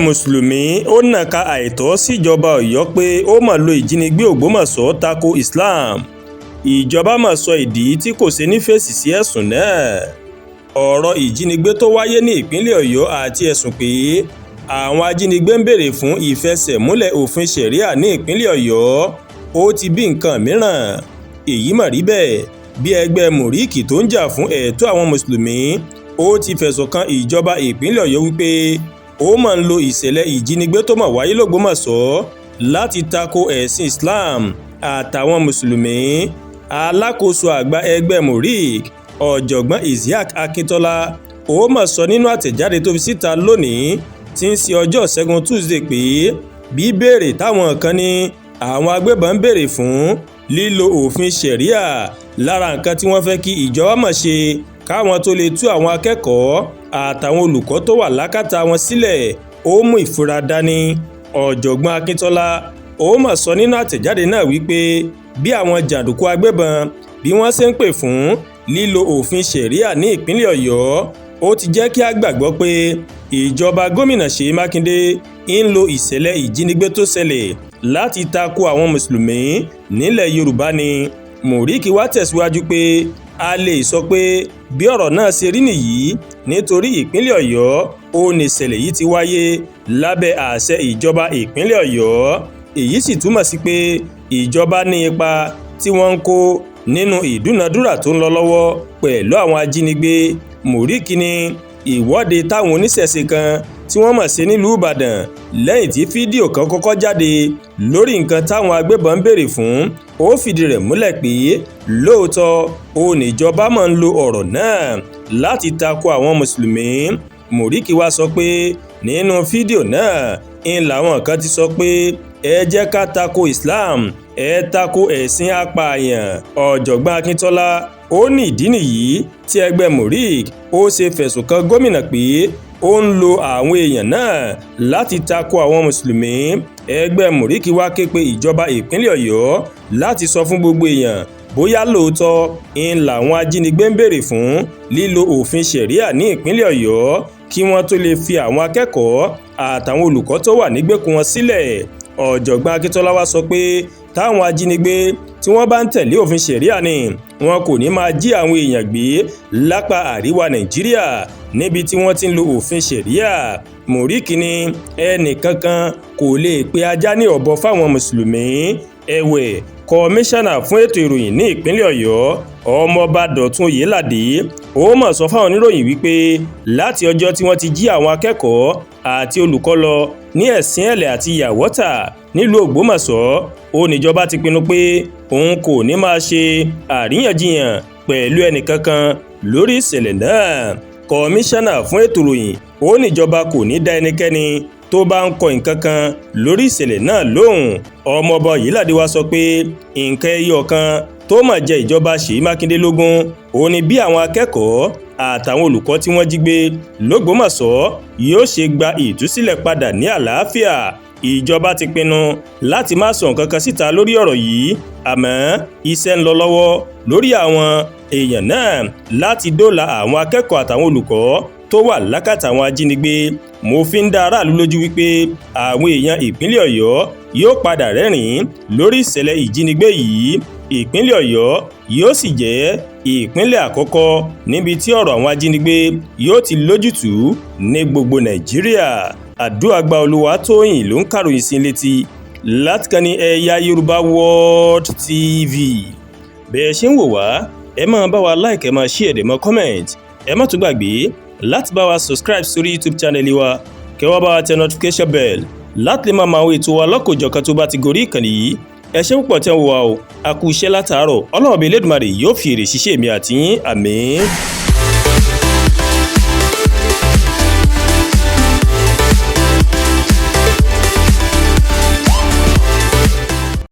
mùsùlùmí ó nàka àìtọ́ síjọba Ọ̀yọ́ pé ó mà lo ìjínigbé Ògbómọ̀ṣọ́ tako Islam. Ìjọba mà sọ ìdí tí kò ṣe ní fèsì sí ẹ̀sùn náà. Ọ̀rọ̀ ìjínigbé tó wáyé ní ìpínlẹ̀ Ọ̀yọ́ àti ẹ̀sùn pé àwọn ajínigbé ń béèrè fún ìfẹsẹ̀múlẹ̀ òfin ṣẹ̀ríà ní ìpínlẹ̀ Ọ̀yọ́ ó ti bí nǹkan mìíràn. Èyí mà rí bẹ́ẹ̀ bí ẹgbẹ́ Mùríkì tó ń jà fún ẹ̀tọ́ àwọn mùsùlùmí ó ti fẹ̀sùn kan ìjọba ìpínlẹ̀ Ọ̀yọ́ wípé ó máa ń lo ìṣẹ̀lẹ̀ ìjínigbé tó máa wáyé l'Ògbómọ̀ṣọ́ láti tako ẹ̀sìn Islam àtàwọn mùsùlùmí. Alákòóso àgbà ẹgbẹ́ Murik ọ̀jọ̀gbọ́n Isiaq Akíntọ́lá ó máa sọ nínú àtẹ̀jáde tó fi síta lónìí tí ń ṣe ọjọ́ Ṣẹ́gun Tuesday pé bíbéèrè táwọn kan ní àwọn agbébọn ń béèrè fún lílo òfin ṣẹ̀ríà lára nǹkan tí wọ́n fẹ́ kí ìjọba máa ṣe káwọn tó lè tú àwọn akẹ́kọ̀ọ́ àtàwọn olùkọ́ tó wà lákàtà wọn sílẹ̀ ó mú ìfura dání. Ọ̀jọ̀gbọ́n Akíntọ́lá ó mà sọ nínú àtẹ̀jáde náà wípé bí àwọn jàǹdùkú agbébọn bí wọ́n ṣe ń pè fún lílo òfin ṣẹ̀ríà ní ìpínlẹ̀ Ọ̀yọ́ ó ti jẹ́ kí a gbàgbọ́ pé ìjọba gómìnà Ṣèyí Mákindé ń lo ìṣẹ̀lẹ̀ ìjínigbé tó ṣẹlẹ̀ láti tako àwọn mùsùlùmí nílẹ̀ Yorùbá ni. Mùríkì wá tẹ̀síwájú pé a lè sọ pé bí ọ̀rọ̀ náà ṣe rí nìyí nítorí ìpínlẹ̀ Ọ̀yọ́ ó ní ìṣẹ̀lẹ̀ yìí ti wáyé lábẹ́ àṣẹ ìjọba ìpínlẹ̀ Ọ̀yọ́. Èyí sì túmọ̀ sí pé ìjọba ní ipa tí wọ́n ń kó nínú ìdúnadúrà tó ń lọ lọ́wọ́ pẹ̀lú àwọn ajínigbé. Mùríkì ní ìwọ́de táwọn oníṣẹ̀ṣe kan tí wọ́n mọ̀ sí nílùú Ìbàdàn lẹ́yìn tí fídíò kan kọ́kọ́ jáde lórí nǹkan táwọn agbébọn ń béèrè fún ó fìdí rẹ̀ múlẹ̀ pé lóòótọ́ oníjọba máa ń lo ọ̀rọ̀ náà láti tako àwọn mùsùlùmí. Mùríkì wá sọ pé nínú fídíò náà ń làwọn kan ti sọ pé ẹ jẹ́ ká tako Islam ẹ tako ẹ̀sìn apààyàn. Ọ̀jọ̀gbọ́n Akíntọ́lá ó ní ìdí nìyí tí ẹgbẹ́ Murik ó ṣe fẹ̀sùn kan gómìnà pé ó ń lo àwọn èèyàn náà láti tako àwọn mùsùlùmí. Ẹgbẹ́ Mùríkì wá ké pe ìjọba ìpínlẹ̀ Ọ̀yọ́ láti sọ fún gbogbo èèyàn bóyá lóòótọ́ ń làwọn ajínigbé ń béèrè fún lílo òfin ṣẹ̀ríà ní ìpínlẹ̀ Ọ̀yọ́ kí wọ́n tó lè fi àwọn akẹ́kọ̀ọ́ àtàwọn olùkọ́ tó wà nígbèkùn wọn sílẹ̀. Ọ̀jọ̀gbọ́n Akíntọ́lá wá sọ pé táwọn ajínigbé tí wọ́n bá ń tẹ̀lé òfin ṣẹ̀ríà ni wọn kò ní máa jí àwọn èèyàn gbé lápá àríwá Nàìjíríà níbi tí wọ́n ti ń lo òfin ṣẹ̀ríà. Mùríkì ní ẹnìkankan kò lè pe ajá ní ọ̀bọ fáwọn mùsùlùmí. Ẹ̀wẹ̀ kọmíṣánná fún ètò ìròyìn ní ìpínlẹ̀ Ọ̀yọ́ ọmọọba Dọ̀tun Oyèládé ó mà sọ fáwọn oníròyìn wípé láti ọjọ́ tí wọ́n ti jí àwọn akẹ́kọ̀ọ́ àti olùkọ́ lọ ní Ẹ̀sìnẹ̀lẹ̀ àti Yàwọ́tà nílùú Ògbómọ̀ṣọ́ ó níjọba ti pinnu pé òun kò ní máa ṣe àríyànjiyàn pẹ̀lú ẹnìkankan lórí ìṣẹ̀lẹ̀ náà. Kọmíṣánná fún ètò ìròyìn ó níjọba kò ní dá ẹnikẹ́ni tó bá ń kọ nǹkan kan lórí ìṣẹ̀lẹ̀ náà lóhùn. Ọmọọba Oyèládé wá sọ pé nǹkan ẹyọ kan tó mà jẹ ìjọba Ṣèyí Mákindé lógún ó ní bí àwọn akẹ́kọ̀ọ́ àtàwọn olùkọ́ tí wọ́n jí gbé l'Ògbómọ̀ṣọ́ yóò ṣe gba ìtúsílẹ̀ padà ní àlàáfíà. Ìjọba ti pinnu láti má sọ nǹkan kan síta lórí ọ̀rọ̀ yìí àmọ́ iṣẹ́ ń lọ lọ́wọ́ lórí àwọn èèyàn náà láti dóòlà àwọn akẹ́kọ̀ọ́ àtàwọn olùkọ́ tó wà lákàtà àwọn ajínigbé. Mo fi ń dá aráàlú lójú wípé àwọn èèyàn ìpínlẹ̀ Ọ̀yọ́ yóò padà rẹ́rìn-ín lórí ìṣẹ̀lẹ̀ ìjínigbé yìí. Ìpínlẹ̀ Ọ̀yọ́ yóò sì jẹ́ ìpínlẹ̀ àkọ́kọ́ níbi tí ọ̀rọ̀ àwọn ajínigbé yóò ti lójútùú ní gbogbo Nàìjíríà. Àdúàgbà Olúwatóyìn ló ń kàròyìn sí létí láti kànnì Ẹ̀yà Yorùbá World TV. Bẹ́ẹ̀ ṣe ń wò wá ẹ máa bá wa like ẹ máa share ẹ máa comment ẹ má tún gbàgbé láti bá wa subscribe sórí YouTube channel wa kẹ́ wá bá wa tẹ notification bell láti lè máa máa wo ètò wa lọ́kọ̀jọ̀kan tó bá ti gorí ìkànnì yìí. Ẹ ṣé púpọ̀ tẹ́ ń wò wá o a kú iṣẹ́ látàárọ̀ Ọlọ́run Elédùmarè yóò fi èrè ṣiṣẹ́ mi àti yín àmín.